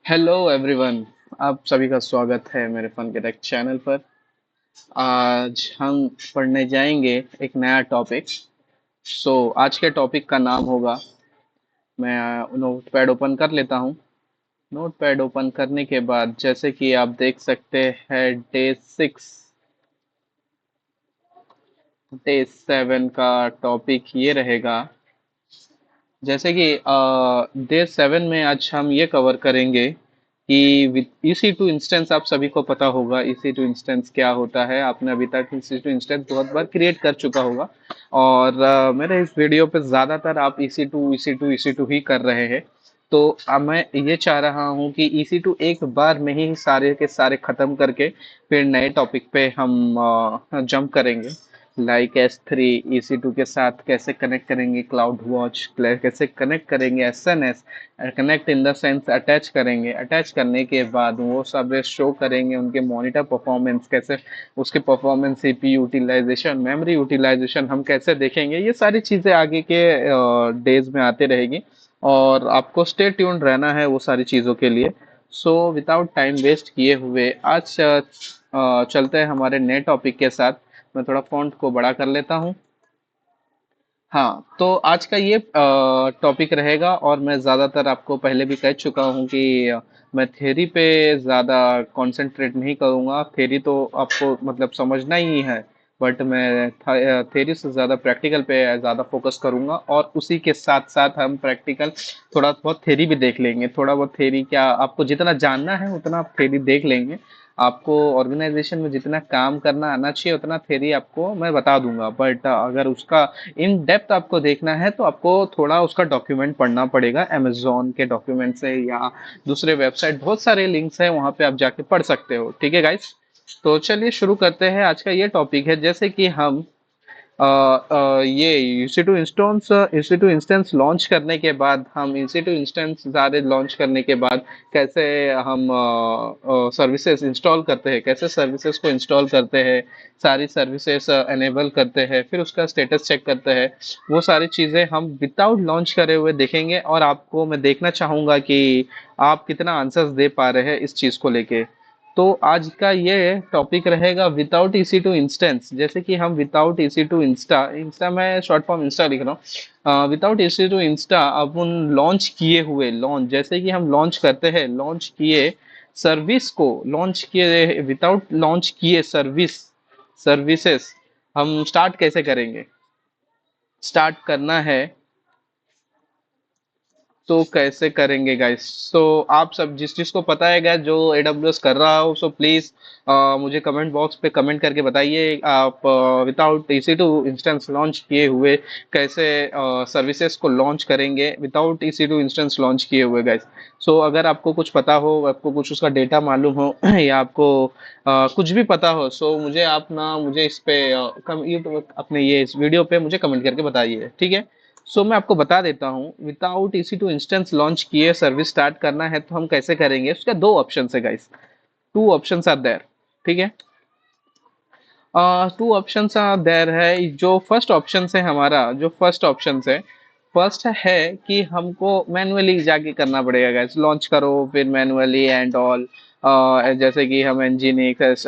Hello everyone. आप सभी का स्वागत है मेरे फन के टेक चैनल पर। आज हम पढ़ने जाएंगे एक नया टॉपिक। आज के टॉपिक का नाम होगा, मैं नोटपैड ओपन कर लेता हूँ। नोटपैड ओपन करने के बाद जैसे कि आप देख सकते हैं, डे 7 का टॉपिक ये रहेगा। जैसे कि डे 7 में आज हम ये कवर करेंगे कि EC2 इंस्टेंस, आप सभी को पता होगा EC2 इंस्टेंस क्या होता है। आपने अभी तक EC2 इंस्टेंस बहुत बार क्रिएट कर चुका होगा, और मेरे इस वीडियो पे ज़्यादातर आप EC2 EC2 EC2 ही कर रहे हैं। तो अब मैं ये चाह रहा हूँ कि EC2 एक बार में ही सारे के सारे ख़त्म करके फिर नए टॉपिक पे हम जंप करेंगे। लाइक S3 EC2 के साथ कैसे कनेक्ट करेंगे, क्लाउड वॉच कैसे कनेक्ट करेंगे, SNS connect in the sense attach करेंगे। अटैच करने के बाद वो सब शो करेंगे उनके मॉनिटर परफॉर्मेंस कैसे, उसके performance, CPU utilisation, memory utilisation हम कैसे देखेंगे। ये सारी चीज़ें आगे के डेज में आते रहेगी, और आपको स्टे ट्यून्ड रहना है वो सारी चीज़ों के लिए। विदाउट टाइम वेस्ट किए हुए आज चलते हैं हमारे नए टॉपिक के साथ। मैं थोड़ा फॉन्ट को बड़ा कर लेता हूँ। हाँ, तो आज का ये टॉपिक रहेगा, और मैं ज़्यादातर आपको पहले भी कह चुका हूँ कि मैं थ्योरी पे ज़्यादा कंसंट्रेट नहीं करूँगा। थ्योरी तो आपको मतलब समझना ही है, बट मैं थ्योरी से ज़्यादा प्रैक्टिकल पे ज़्यादा फोकस करूँगा, और उसी के साथ साथ हम प्रैक्टिकल थोड़ा बहुत थ्योरी भी देख लेंगे। थोड़ा बहुत थ्योरी क्या, आपको जितना जानना है उतना आप थ्योरी देख लेंगे। आपको ऑर्गेनाइजेशन में जितना काम करना आना चाहिए उतना थ्योरी आपको मैं बता दूंगा, बट अगर उसका इन डेप्थ आपको देखना है तो आपको थोड़ा उसका डॉक्यूमेंट पढ़ना पड़ेगा। अमेजोन के डॉक्यूमेंट से या दूसरे वेबसाइट, बहुत सारे लिंक्स हैं, वहां पे आप जाके पढ़ सकते हो। ठीक है गाइस, तो चलिए शुरू करते हैं। आज का ये टॉपिक है, जैसे कि हम ये EC2 इंस्टेंस लॉन्च करने के बाद, हम EC2 इंस्टेंस सारे लॉन्च करने के बाद कैसे हम सर्विसेज इंस्टॉल करते हैं, कैसे सर्विसेज को इंस्टॉल करते हैं, सारी सर्विसेज एनेबल करते हैं, फिर उसका स्टेटस चेक करते हैं। वो सारी चीज़ें हम विदाउट लॉन्च करे हुए देखेंगे, और आपको मैं देखना चाहूँगा कि आप कितना आंसर्स दे पा रहे हैं इस चीज़ को लेके। तो आज का ये टॉपिक रहेगा विदाउट EC2 इंस्टेंस। जैसे कि हम विदाउट EC2 इंस्टा इंस्टा मैं शॉर्ट फॉर्म इंस्टा लिख रहा हूँ। विदाउट EC2 इंस्टा अपन लॉन्च किए हुए, लॉन्च जैसे कि हम लॉन्च करते हैं, लॉन्च किए सर्विस को, लॉन्च किए विदाउट लॉन्च किए सर्विसेस हम स्टार्ट कैसे करेंगे। स्टार्ट करना है तो कैसे करेंगे गाइस। आप सब जिस जिसको पता है गाइस, जो AWS कर रहा हो, प्लीज मुझे कमेंट बॉक्स पे कमेंट करके बताइए, आप विदाउट EC2 इंस्टेंस लॉन्च किए हुए कैसे सर्विसेज को लॉन्च करेंगे विदाउट EC2 इंस्टेंस लॉन्च किए हुए गाइस। अगर आपको कुछ पता हो, आपको कुछ उसका डेटा मालूम हो या आपको कुछ भी पता हो, मुझे आप ना मुझे इस पे अपने ये इस वीडियो पे मुझे कमेंट करके बताइए। ठीक है, मैं आपको बता देता हूँ, विदाउट EC2 इंस्टेंस लॉन्च किए सर्विस स्टार्ट करना है तो हम कैसे करेंगे। उसका दो ऑप्शन है guys, two options are there. ठीक है, टू ऑप्शंस आर देयर है। जो फर्स्ट ऑप्शन है हमारा, जो फर्स्ट ऑप्शन है, फर्स्ट है कि हमको मैनुअली जाके करना पड़ेगा गाइस। लॉन्च करो फिर मैनुअली एंड ऑल। जैसे कि हम एनजीनिक्स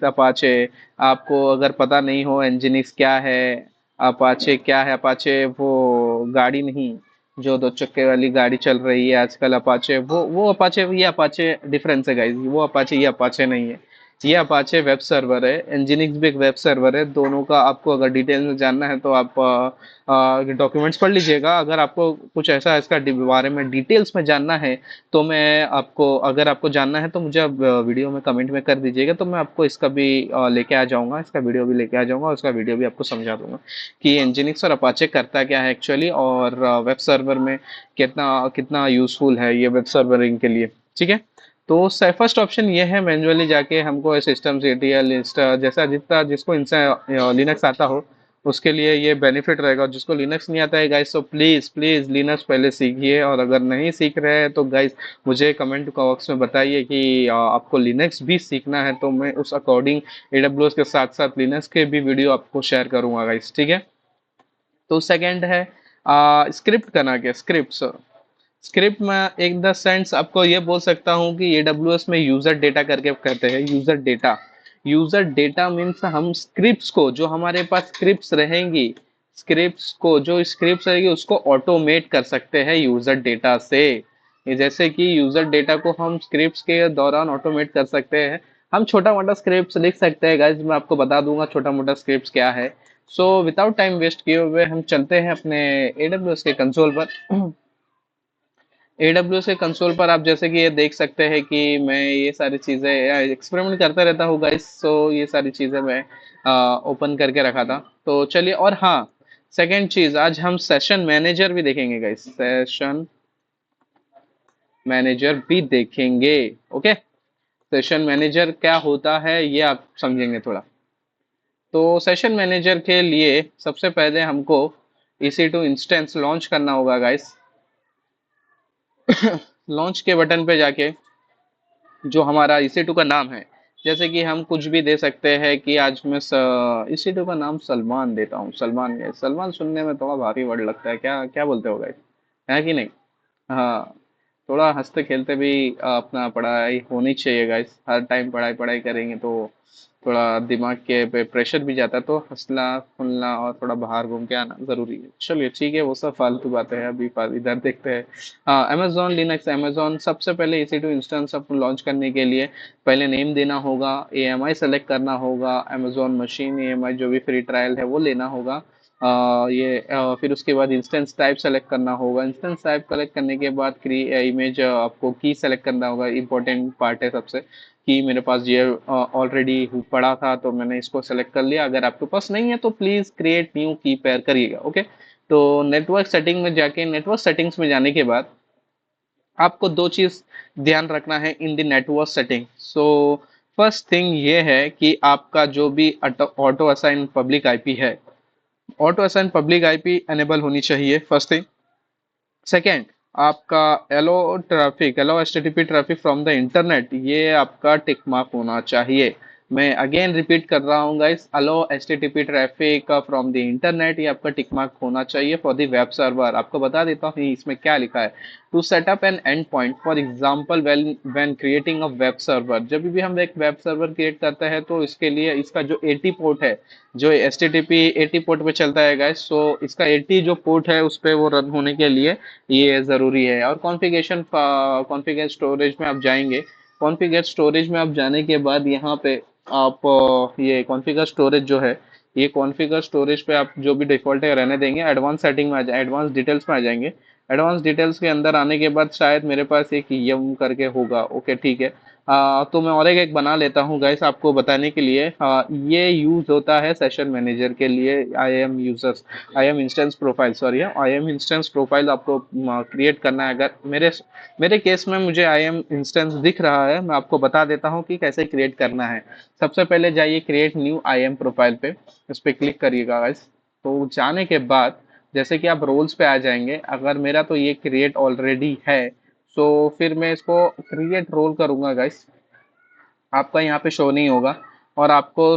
अपाचे, आपको अगर पता नहीं हो एनजीनिक्स क्या है, अपाचे क्या है, अपाचे वो गाड़ी नहीं, जो दो चक्के वाली गाड़ी चल रही है आजकल, अपाचे वो अपाचे, ये अपाचे डिफरेंस है गाइस। वो अपाचे, ये अपाचे नहीं है। ये अपाचे वेब सर्वर है, एनजीनिक्स भी एक वेब सर्वर है। दोनों का आपको अगर डिटेल में जानना है तो आप डॉक्यूमेंट्स पढ़ लीजिएगा। अगर आपको कुछ ऐसा इसका बारे में डिटेल्स में जानना है तो मैं आपको, अगर आपको जानना है तो मुझे आप वीडियो में कमेंट में कर दीजिएगा, तो मैं आपको इसका भी लेके आ जाऊंगा, इसका वीडियो भी लेके आ जाऊंगा, उसका वीडियो भी आपको समझा दूंगा कि एनजीनिक्स और अपाचे करता क्या है एक्चुअली, और वेब सर्वर में कितना कितना यूजफुल है ये वेब सर्वरिंग के लिए। ठीक है, तो फर्स्ट ऑप्शन ये है, मैन्युअली जाके हमको सिस्टम CTL इंस्टा जैसा, जितना जिसको इंस्टा लिनक्स आता हो उसके लिए ये बेनिफिट रहेगा। जिसको लिनक्स नहीं आता है गाइस, तो प्लीज प्लीज लिनक्स पहले सीखिए, और अगर नहीं सीख रहे हैं तो गाइस मुझे कमेंट बॉक्स में बताइए कि आपको लिनक्स भी सीखना है, तो मैं उस अकॉर्डिंग AWS के साथ साथ लिनक्स के भी वीडियो आपको शेयर करूंगा गाइस। ठीक है, तो सेकंड है स्क्रिप्ट करना, क्या स्क्रिप्ट। स्क्रिप्ट में एक द सेंस आपको ये बोल सकता हूँ कि एडब्ल्यूएस में यूजर डेटा करके कहते हैं। User data, user data means हम स्क्रिप्ट्स को, जो हमारे पास स्क्रिप्ट्स रहेंगी, स्क्रिप्ट्स को, जो स्क्रिप्ट्स रहेगी उसको ऑटोमेट कर सकते हैं यूजर डेटा से। ये जैसे कि यूजर डेटा को हम स्क्रिप्ट्स के दौरान ऑटोमेट कर सकते हैं। हम छोटा मोटा स्क्रिप्ट्स लिख सकते हैं गाइज, मैं आपको बता दूंगा छोटा मोटा स्क्रिप्ट्स क्या है। सो विदाउट टाइम वेस्ट किए हुए हम चलते हैं अपने एडब्ल्यूएस के कंसोल पर। AWS के कंसोल पर आप जैसे कि ये देख सकते हैं कि मैं ये सारी चीज़ें एक्सपेरिमेंट करता रहता हूँ गाइस। सो ये सारी चीज़ें मैं ओपन करके रखा था। तो चलिए, और हाँ, सेकंड चीज़, आज हम सेशन मैनेजर भी देखेंगे गाइस, सेशन मैनेजर भी देखेंगे। ओके, सेशन मैनेजर क्या होता है ये आप समझेंगे थोड़ा। तो सेशन मैनेजर के लिए सबसे पहले हमको EC2 इंस्टेंस लॉन्च करना होगा गाइस। लॉन्च के बटन पे जाके जो हमारा EC2 का नाम है, जैसे कि हम कुछ भी दे सकते हैं कि आज मैं EC2 का नाम सलमान देता हूँ। सलमान है, सलमान सुनने में थोड़ा भारी वर्ड लगता है, क्या क्या बोलते हो गाइस, है कि नहीं? हाँ, थोड़ा हंसते खेलते भी अपना पढ़ाई होनी चाहिए गाइस। हर टाइम पढ़ाई पढ़ाई करेंगे तो थोड़ा दिमाग के पे प्रेशर भी जाता है, तो हंसना फुलना और थोड़ा बाहर घूम के आना जरूरी है। चलिए ठीक है, वो सब फालतू बातें हैं, अभी इधर देखते हैं। हाँ, अमेजोन लिनक्स, अमेजोन सबसे पहले EC2 इंस्टेंस अपन लॉन्च करने के लिए पहले नेम देना होगा, AMI सेलेक्ट करना होगा, अमेजोन मशीन AMI जो भी फ्री ट्रायल है वो लेना होगा। फिर उसके बाद इंस्टेंस टाइप सेलेक्ट करना होगा। इंस्टेंस टाइप सेलेक्ट करने के बाद इमेज आपको की सेलेक्ट करना होगा। इंपॉर्टेंट पार्ट है सबसे, कि मेरे पास ये ऑलरेडी पड़ा था तो मैंने इसको सेलेक्ट कर लिया। अगर आपके पास नहीं है तो प्लीज क्रिएट न्यू की पेयर करिएगा। ओके, तो नेटवर्क सेटिंग में जाके, नेटवर्क सेटिंग्स में जाने के बाद आपको दो चीज ध्यान रखना है in the network setting. So first thing ये है कि आपका जो भी ऑटो असाइन पब्लिक आईपी है, auto assign public IP enable होनी चाहिए, फर्स्ट थिंग। सेकेंड, आपका allow traffic, allow HTTP traffic from the internet, ये आपका टिक मार्क होना चाहिए। मैं अगेन रिपीट कर रहा हूँ guys, allow HTTP traffic from the internet, ये आपका टिक मार्क होना चाहिए फॉर द वेब सर्वर। आपको बता देता हूँ इसमें क्या लिखा है। To set up an end point, for example when creating a web server, जब भी हम एक वेब सर्वर क्रिएट करते हैं तो इसके लिए इसका जो 80 पोर्ट है, जो HTTP 80 पोर्ट पे चलता है गाइस, सो इसका 80 जो पोर्ट है उस पे वो रन होने के लिए ये जरूरी है। और कॉन्फ़िगरेशन, कॉन्फ़िगर स्टोरेज में आप जाएंगे। कॉन्फ़िगर स्टोरेज में आप जाने के बाद यहाँ पे आप ये कॉन्फ़िगर स्टोरेज जो है, ये कॉन्फ़िगर स्टोरेज पे आप जो भी डिफ़ॉल्ट है रहने देंगे। एडवांस सेटिंग में आ जाए, एडवांस डिटेल्स में आ जाएंगे। एडवांस डिटेल्स के अंदर आने के बाद शायद मेरे पास एक यम करके होगा। ओके ठीक है। तो मैं और एक बना लेता हूँ गाइस आपको बताने के लिए। ये यूज होता है सेशन मैनेजर के लिए। I am users, I am instance profile, sorry, I am instance profile आपको क्रिएट करना है। अगर मेरे मेरे केस में मुझे आई एम इंस्टेंस दिख रहा है, मैं आपको बता देता हूँ कि कैसे क्रिएट करना है। सबसे पहले जाइए create new I am profile पे, उस पर क्लिक करिएगा गाइस। तो जाने के बाद जैसे कि आप रोल्स पे आ जाएंगे, अगर मेरा तो ये क्रिएट ऑलरेडी है, तो फिर मैं इसको क्रिएट रोल करूंगा गाइस। आपका यहाँ पे शो नहीं होगा, और आपको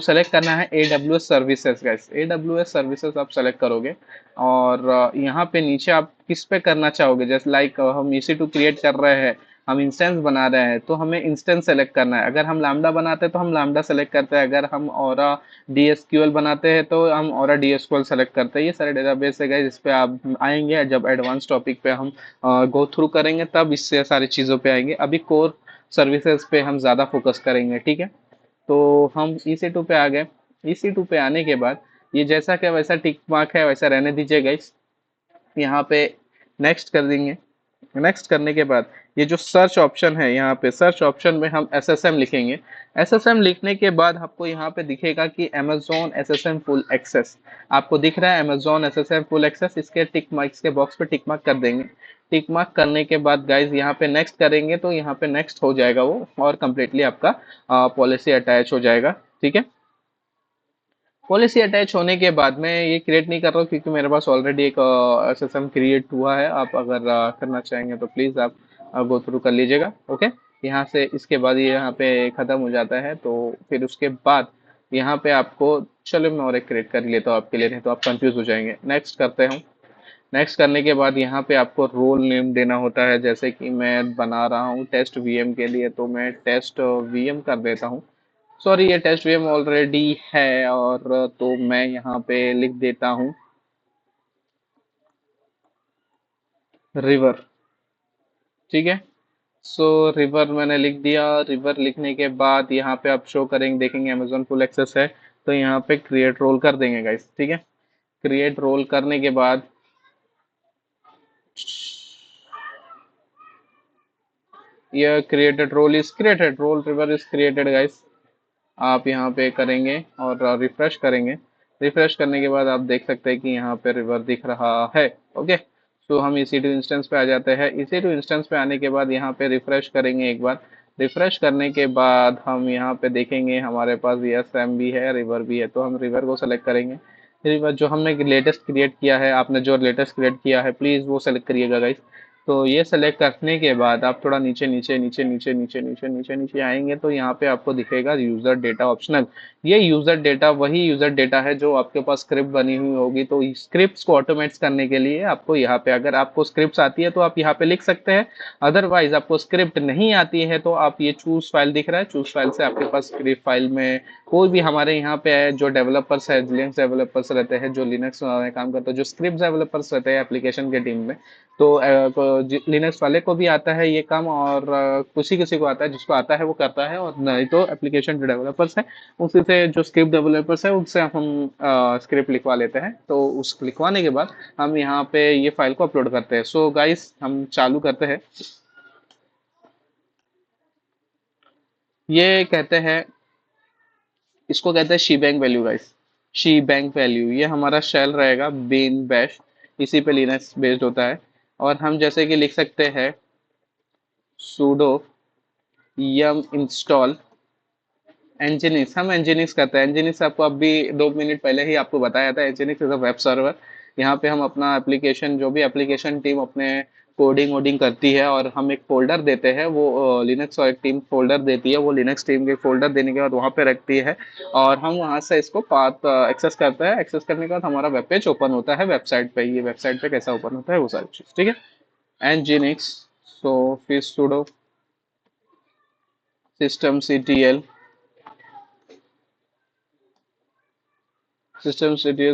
सेलेक्ट करना है AWS services guys. AWS services आप सेलेक्ट करोगे, और यहाँ पे नीचे आप किस पे करना चाहोगे, जैसे लाइक हम EC2 क्रिएट कर रहे हैं, हम इंस्टेंस बना रहे हैं, तो हमें इंस्टेंस सेलेक्ट करना है। अगर हम लैम्डा बनाते हैं तो हम लैम्डा सेलेक्ट करते हैं। अगर हम औरा DSQL बनाते हैं तो हम औरा DSQL सेलेक्ट करते हैं। ये सारे डेटाबेस है गाइस, इस पे आप आएंगे जब एडवांस टॉपिक पे हम गो थ्रू करेंगे, तब इससे सारी चीज़ों पे आएंगे। अभी कोर सर्विसेज पे हम ज़्यादा फोकस करेंगे, ठीक है। तो हम EC2 पे आ गए। EC2 पे आने के बाद ये जैसा क्या वैसा टिक मार्क है वैसा रहने दीजिए गाइस। यहाँ पे नेक्स्ट कर देंगे। नेक्स्ट करने के बाद ये जो सर्च ऑप्शन है, यहाँ पे सर्च ऑप्शन में हम SSM लिखेंगे। SSM लिखने के बाद आपको यहाँ पे दिखेगा कि Amazon SSM फुल एक्सेस, आपको दिख रहा है Amazon SSM फुल एक्सेस। इसके टिक मार्क, इसके बॉक्स पे टिक मार्क कर देंगे। टिक मार्क करने के बाद गाइज यहाँ पे नेक्स्ट करेंगे, तो यहाँ पे नेक्स्ट हो जाएगा वो, और कंप्लीटली आपका पॉलिसी अटैच हो जाएगा, ठीक है। पॉलिसी अटैच होने के बाद मैं ये क्रिएट नहीं कर रहा हूँ क्योंकि मेरे पास ऑलरेडी एक SSM क्रिएट हुआ है। आप अगर करना चाहेंगे तो प्लीज़ आप गो थ्रू कर लीजिएगा। ओके, यहाँ से इसके बाद ये यहाँ पे ख़त्म हो जाता है, तो फिर उसके बाद यहाँ पे आपको, चलो मैं और एक क्रिएट कर लेता हूँ आपके लिए, नहीं तो आप कंफ्यूज हो जाएंगे। नेक्स्ट करते हैं। नेक्स्ट करने के बाद यहाँ पे आपको रोल नेम देना होता है, जैसे कि मैं बना रहा हूँ टेस्ट वीएम के लिए, तो मैं टेस्ट वीएम कर देता हूँ। सॉरी, ये टेस्ट वीएम ऑलरेडी है, और तो मैं यहाँ पे लिख देता हूँ रिवर। ठीक है, सो रिवर मैंने लिख दिया। रिवर लिखने के बाद यहाँ पे आप शो करेंगे, देखेंगे अमेजोन फुल एक्सेस है, तो यहाँ पे क्रिएट रोल कर देंगे गाइस। ठीक है, क्रिएट रोल करने के बाद ये created role is created, role river is created guys. आप यहाँ पे करेंगे और रिफ्रेश करेंगे। रिफ्रेश करने के बाद आप देख सकते हैं कि यहाँ पे रिवर दिख रहा है। ओके, तो हम EC2 इंस्टेंस पे आ जाते हैं। EC2 इंस्टेंस पे आने के बाद यहाँ पे रिफ्रेश करेंगे एक बार। रिफ्रेश करने के बाद हम यहाँ पे देखेंगे हमारे पास ESM भी है, रिवर भी है, तो हम रिवर को सेलेक्ट करेंगे। रिवर जो हमने लेटेस्ट क्रिएट किया है, आपने जो लेटेस्ट क्रिएट किया है प्लीज़ वो सेलेक्ट करिएगा गाइस। तो ये सेलेक्ट करने के बाद आप थोड़ा नीचे नीचे नीचे नीचे नीचे नीचे नीचे नीचे आएंगे, तो यहाँ पे आपको दिखेगा यूजर डेटा ऑप्शनल। ये यूजर डेटा वही यूजर डेटा है जो आपके पास स्क्रिप्ट बनी हुई होगी, तो स्क्रिप्ट्स को ऑटोमेट्स करने के लिए आपको यहाँ पे, अगर आपको स्क्रिप्ट्स आती है तो आप यहाँ पे लिख सकते हैं। अदरवाइज आपको स्क्रिप्ट नहीं आती है तो आप ये चूज फाइल दिख रहा है, चूज फाइल से आपके पास स्क्रिप्ट फाइल में कोई भी हमारे यहाँ पे है जो डेवलपर्स है, लिनक्स डेवलपर्स रहते हैं जो लिनक्स में काम करते हैं, जो स्क्रिप्ट डेवलपर्स रहते हैं एप्लीकेशन के टीम में, तो लिनक्स वाले को भी आता है ये काम, और किसी किसी को आता है, जिसको आता है वो करता है, और नहीं तो एप्लीकेशन जो डेवलपर्स है उसी से, जो स्क्रिप्ट डेवलपर्स है उनसे हम स्क्रिप्ट लिखवा लेते हैं। तो उस लिखवाने के बाद हम यहाँ पे ये फाइल को अपलोड करते हैं। सो गाइस हम चालू करते हैं। ये कहते हैं, इसको कहते हैं she bank value guys. She bank value ये हमारा शेल रहेगा, बीन बैश, इसी पे लिनक्स बेस्ड होता है। और हम जैसे कि लिख सकते हैं sudo yum install nginx। हम nginx करते हैं। nginx आपको अभी 2 मिनट पहले ही आपको बताया था, nginx is a web server. यहाँ पे हम अपना एप्लीकेशन, जो भी एप्लीकेशन टीम अपने कोडिंग वोडिंग करती है, और हम एक फोल्डर देते हैं, वो लिनक्स और एक टीम फोल्डर देती है, वो लिनक्स टीम के फोल्डर देने के बाद वहाँ पे रखती है, और हम वहाँ से इसको पाथ एक्सेस करते हैं। एक्सेस करने के बाद हमारा वेब पेज ओपन होता है वेबसाइट पे। ये वेबसाइट पे कैसा ओपन होता है वो सारी चीज़, ठीक है। nginx, सो फिर sudo systemctl,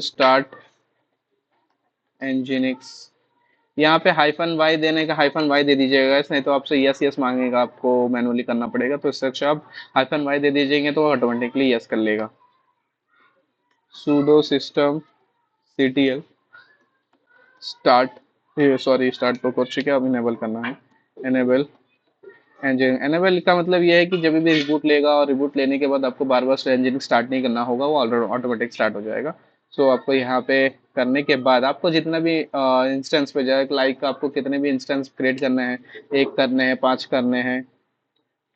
start nginx। यहाँ पे हाइफन वाई देने का हाइफन वाई दे दीजिएगा, नहीं तो आपसे यस यस मांगेगा, आपको मैनुअली करना पड़ेगा, तो इससे अच्छा आप हाइफन वाई दे दीजिएंगे तो ऑटोमेटिकली यस कर लेगा। sudo system ctl start, sorry start तो कर चुके हैं, अब इनेबल करना है। इनेबल इंजन, एनेबल का मतलब ये है कि जब भी रिबूट लेगा, और रिबूट लेने के बाद आपको बार बार इंजन स्टार्ट नहीं करना होगा, वो ऑटोमेटिक स्टार्ट हो जाएगा। सो आपको यहाँ पे करने के बाद आपको जितना भी इंस्टेंस पे जाए, लाइक आपको कितने भी इंस्टेंस क्रिएट करने हैं, 1 करने हैं, 5 करने हैं,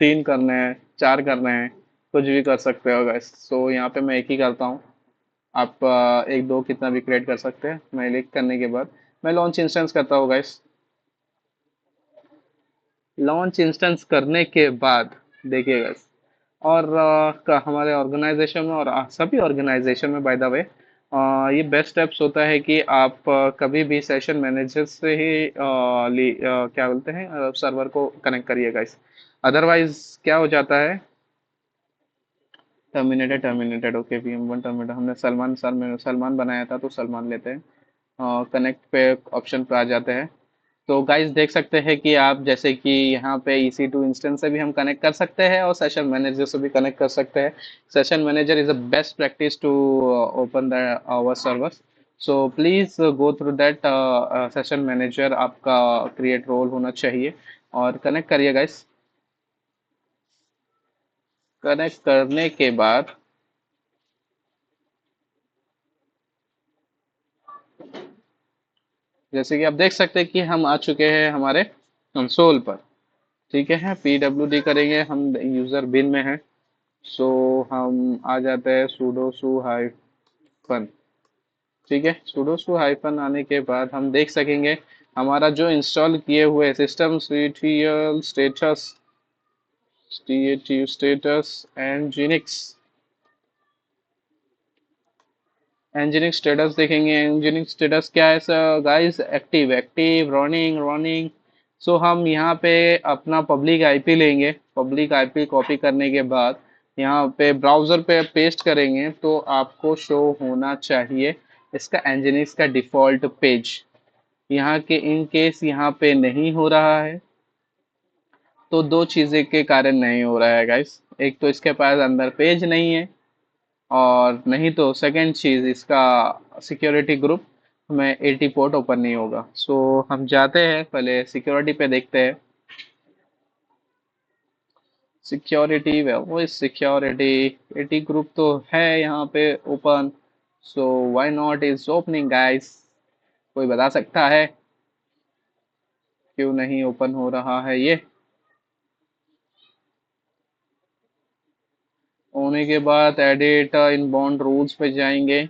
3 करने हैं, 4 करने हैं, कुछ भी कर सकते हो गाइस। सो यहाँ पे मैं एक ही करता हूँ। आप एक दो कितना भी क्रिएट कर सकते हैं। मैं लिख करने के बाद मैं लॉन्च इंस्टेंस करता हूँ गाइस। लॉन्च इंस्टेंस करने के बाद देखिएगा, और हमारे ऑर्गेनाइजेशन में, और सभी ऑर्गेनाइजेशन में बाय द वे, ये बेस्ट स्टेप्स होता है कि आप कभी भी सेशन मैनेजर से ही क्या बोलते हैं, सर्वर को कनेक्ट करिएगा इस। अदरवाइज क्या हो जाता है, terminated terminated, okay VM1 terminated, हमने सलमान सर में सलमान बनाया था तो सलमान लेते हैं। कनेक्ट पे ऑप्शन पे आ जाते हैं। तो गाइस देख सकते हैं कि आप, जैसे कि यहाँ पे EC2 इंस्टेंस से भी हम कनेक्ट कर सकते हैं, और सेशन मैनेजर से भी कनेक्ट कर सकते हैं। Session manager is the best practice to open the our server. So please go through that. Session manager आपका क्रिएट रोल होना चाहिए, और कनेक्ट करिए गाइस। कनेक्ट करने के बाद जैसे कि आप देख सकते हैं कि हम आ चुके हैं हमारे कंसोल पर। ठीक है, PWD करेंगे, हम यूजर बिन में हैं। सो हम आ जाते हैं sudo su हाइफन। ठीक है, sudo su हाइफन आने के बाद हम देख सकेंगे हमारा जो इंस्टॉल किए हुए system status, status and nginx, engineering status देखेंगे। इंजीनियरिंग स्टेटस क्या है sir guys? Active active, running running. So हम यहाँ पे अपना पब्लिक आईपी लेंगे। पब्लिक आईपी कॉपी करने के बाद यहाँ पे ब्राउजर पे पेस्ट करेंगे तो आपको शो होना चाहिए इसका इंजीनियरिंग का डिफॉल्ट पेज। यहाँ के इन केस यहाँ पे नहीं हो रहा है तो दो चीजें के कारण नहीं हो रहा है गाइस। एक तो इसके पास अंदर पेज नहीं है, और नहीं तो सेकंड चीज इसका सिक्योरिटी ग्रुप में 80 पोर्ट ओपन नहीं होगा। सो हम जाते हैं पहले सिक्योरिटी पे देखते हैं। सिक्योरिटी वो सिक्योरिटी 80 ग्रुप तो है यहाँ पे open. So why not is opening guys? कोई बता सकता है क्यों नहीं ओपन हो रहा है ये? होने के बाद एडिट इनबाउंड रूल्स पे जाएंगे।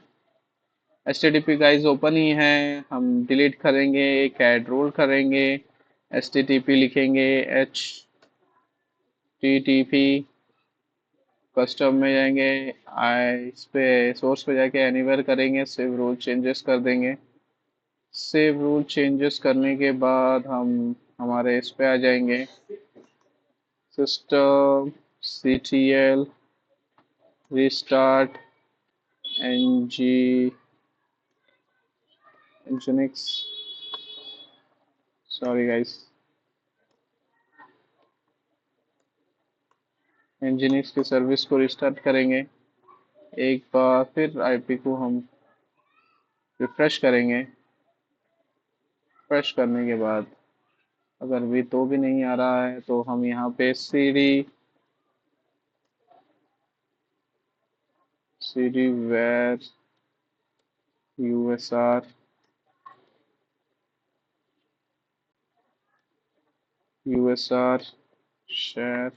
HTTP गाइस ओपन ही है, हम डिलीट करेंगे, कैट रोल करेंगे, HTTP लिखेंगे, HTTP कस्टम में जाएंगे, इस पे सोर्स पे जाके एनीवेयर करेंगे, सेव रूल चेंजेस कर देंगे। सेव रूल चेंजेस करने के बाद हम हमारे इस पे आ जाएंगे, system CTL restart NG Nginx, sorry guys, Nginx की सर्विस को रिस्टार्ट करेंगे। एक बार फिर आईपी को हम रिफ्रेश करेंगे। रिफ्रेश करने के बाद अगर भी तो भी नहीं आ रहा है तो हम यहाँ पे cd where usr share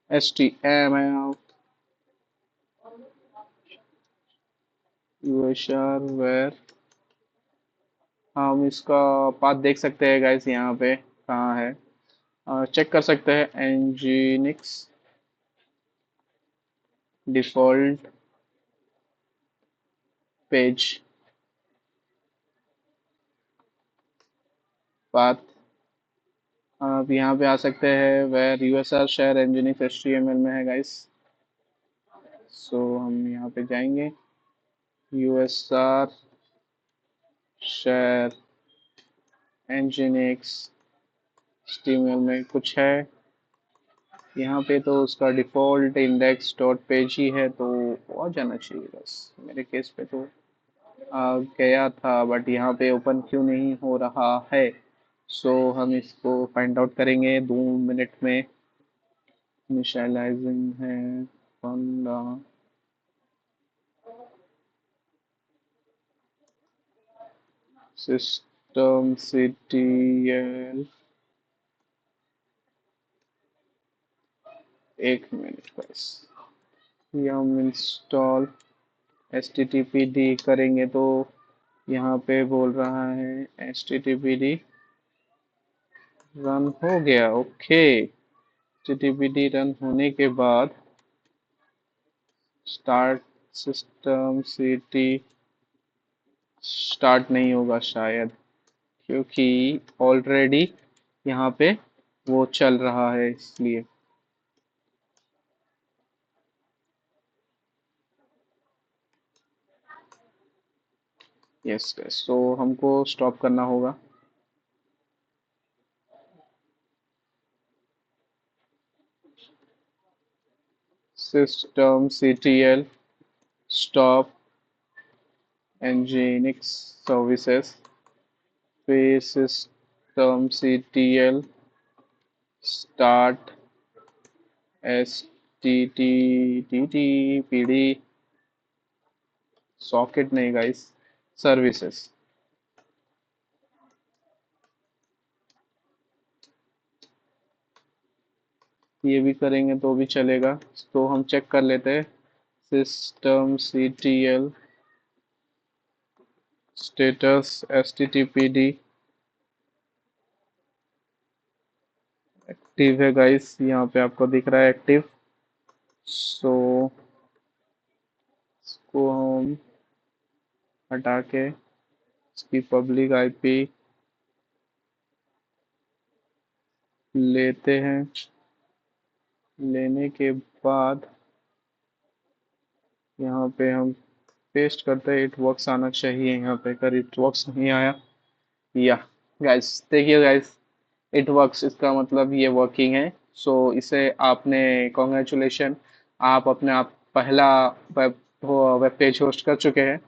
html usr where हम इसका पाथ देख सकते हैं गाइस, यहाँ पे कहाँ है चेक कर सकते हैं। nginx डिफॉल्ट पेज पाथ, आप यहाँ पे आ सकते हैं where USR share nginx html में है गाइस। सो हम यहाँ पे जाएंगे, यूएसआर शेयर nginx html में कुछ है यहाँ पे, तो उसका डिफॉल्ट इंडेक्स डॉट पेज ही है तो आ जाना चाहिए बस। मेरे केस पे तो आ गया था बट यहाँ पे ओपन क्यों नहीं हो रहा है? सो हम इसको फाइंड आउट करेंगे 2 मिनट में। इनिशियलाइजिंग है बंदा, सिस्टम CTL, 1 मिनट बस। ये हम इंस्टॉल HTTPD करेंगे तो यहाँ पे बोल रहा है HTTPD रन हो गया। ओके, HTTPD रन होने के बाद स्टार्ट सिस्टम CT स्टार्ट नहीं होगा शायद, क्योंकि ऑलरेडी यहाँ पे वो चल रहा है इसलिए। यस यस, तो हमको स्टॉप करना होगा। System CTL stop nginx services, फिर system CTL start HTTPD socket नहीं गाइस, सर्विसेज। ये भी करेंगे तो भी चलेगा। तो हम चेक कर लेते हैं, system CTL status HTTPD active है गाइस, यहाँ पे आपको दिख रहा है एक्टिव। सो इसको हम हटा के इसकी पब्लिक आईपी लेते हैं। लेने के बाद यहाँ पे हम पेस्ट करते हैं, इट वर्क्स आना चाहिए यहाँ पे। अगर इट वर्क्स नहीं आया, या गाइस देखिए गाइस, इट वर्क्स इसका मतलब ये वर्किंग है। सो इसे आपने, कॉन्ग्रेचुलेशन, आप अपने आप पहला वेब वेब पेज होस्ट कर चुके हैं।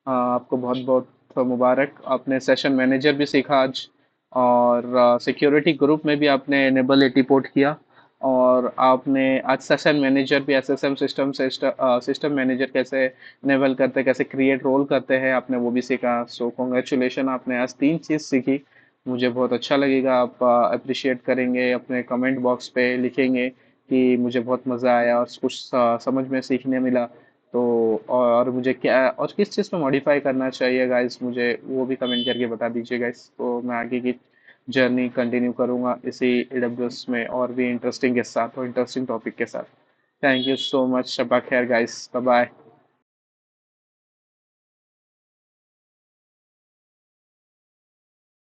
आपको बहुत बहुत मुबारक। आपने सेशन मैनेजर भी सीखा आज, और सिक्योरिटी ग्रुप में भी आपने एनेबल रिपोर्ट किया, और आपने आज सेशन मैनेजर भी, एसएसएम सिस्टम सिस्टम मैनेजर कैसे इनेबल करते हैं, कैसे क्रिएट रोल करते हैं, आपने वो भी सीखा। सो कॉन्ग्रेचुलेशन, आपने आज 3 चीज़ सीखी। मुझे बहुत अच्छा लगेगा, आप अप्रिशिएट करेंगे, अपने कमेंट बॉक्स पे लिखेंगे कि मुझे बहुत मज़ा आया और कुछ समझ में सीखने मिला। तो और मुझे क्या और किस चीज़ में मॉडिफाई करना चाहिए गाइस, मुझे वो भी कमेंट करके बता दीजिए गाइस। तो मैं आगे की जर्नी कंटिन्यू करूँगा इसी एडब्ल्यूएस में, और भी इंटरेस्टिंग के साथ और इंटरेस्टिंग टॉपिक के साथ। थैंक यू सो मच, शब्बा खैर गाइस, बाय बाय।